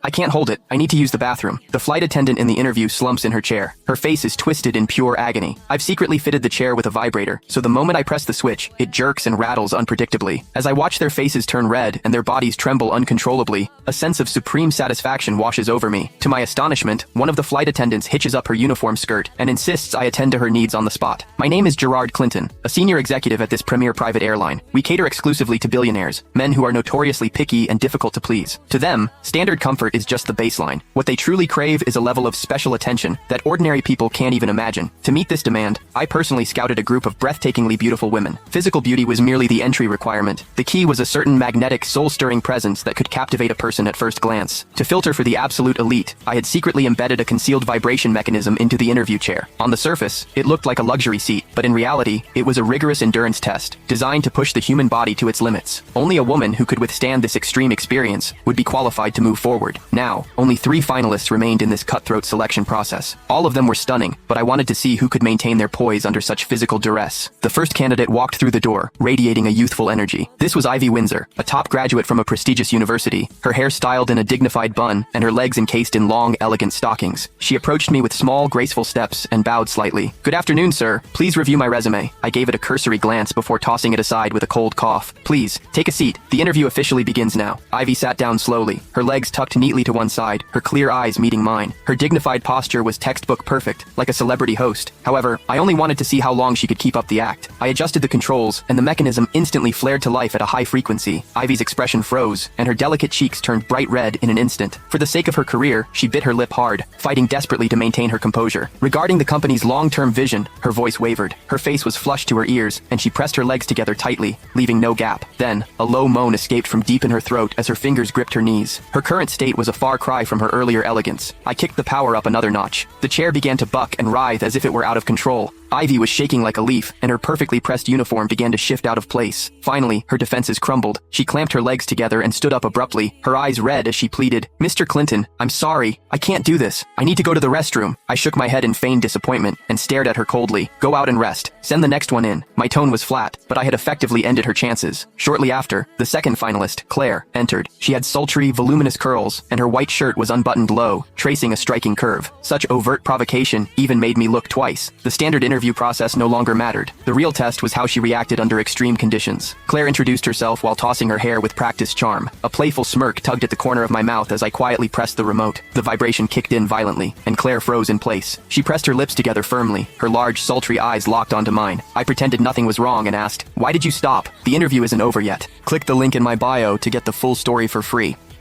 I can't hold it. I need to use the bathroom. The flight attendant in the interview slumps in her chair. Her face is twisted in pure agony. I've secretly fitted the chair with a vibrator, so the moment I press the switch, it jerks and rattles unpredictably. As I watch their faces turn red and their bodies tremble uncontrollably, a sense of supreme satisfaction washes over me. To my astonishment, one of the flight attendants hitches up her uniform skirt and insists I attend to her needs on the spot. My name is Gerard Clinton, a senior executive at this premier private airline. We cater exclusively to billionaires, men who are notoriously picky and difficult to please. To them, standard comfort is just the baseline. What they truly crave is a level of special attention that ordinary people can't even imagine. To meet this demand, I personally scouted a group of breathtakingly beautiful women. Physical beauty was merely the entry requirement. The key was a certain magnetic, soul-stirring presence that could captivate a person at first glance. To filter for the absolute elite, I had secretly embedded a concealed vibration mechanism into the interview chair. On the surface, it looked like a luxury seat, but in reality, it was a rigorous endurance test, designed to push the human body to its limits. Only a woman who could withstand this extreme experience would be qualified to move forward. Now, only 3 finalists remained in this cutthroat selection process. All of them were stunning, but I wanted to see who could maintain their poise under such physical duress. The first candidate walked through the door, radiating a youthful energy. This was Ivy Windsor, a top graduate from a prestigious university, her hair styled in a dignified bun and her legs encased in long, elegant stockings. She approached me with small, graceful steps and bowed slightly. "Good afternoon, sir. Please review my resume." I gave it a cursory glance before tossing it aside with a cold cough. "Please, take a seat. The interview officially begins now." Ivy sat down slowly, her legs tucked neatly to one side, her clear eyes meeting mine. Her dignified posture was textbook perfect, like a celebrity host. However, I only wanted to see how long she could keep up the act. I adjusted the controls, and the mechanism instantly flared to life at a high frequency. Ivy's expression froze, and her delicate cheeks turned bright red in an instant. For the sake of her career, she bit her lip hard, fighting desperately to maintain her composure. Regarding the company's long-term vision, her voice wavered. Her face was flushed to her ears, and she pressed her legs together tightly, leaving no gap. Then, a low moan escaped from deep in her throat as her fingers gripped her knees. Her current state was a far cry from her earlier elegance. I kicked the power up another notch. The chair began to buck and writhe as if it were out of control. Ivy was shaking like a leaf, and her perfectly pressed uniform began to shift out of place. Finally, her defenses crumbled. She clamped her legs together and stood up abruptly, her eyes red as she pleaded, "Mr. Clinton, I'm sorry. I can't do this. I need to go to the restroom." I shook my head in feigned disappointment and stared at her coldly. "Go out and rest. Send the next one in." My tone was flat, but I had effectively ended her chances. Shortly after, the second finalist, Claire, entered. She had sultry, voluminous curls, and her white shirt was unbuttoned low, tracing a striking curve. Such overt provocation even made me look twice. The standard interview process no longer mattered. The real test was how she reacted under extreme conditions. Claire introduced herself while tossing her hair with practiced charm. A playful smirk tugged at the corner of my mouth as I quietly pressed the remote. The vibration kicked in violently, and Claire froze in place. She pressed her lips together firmly, her large, sultry eyes locked onto mine. I pretended nothing was wrong and asked, "Why did you stop? The interview isn't over yet." Click the link in my bio to get the full story for free.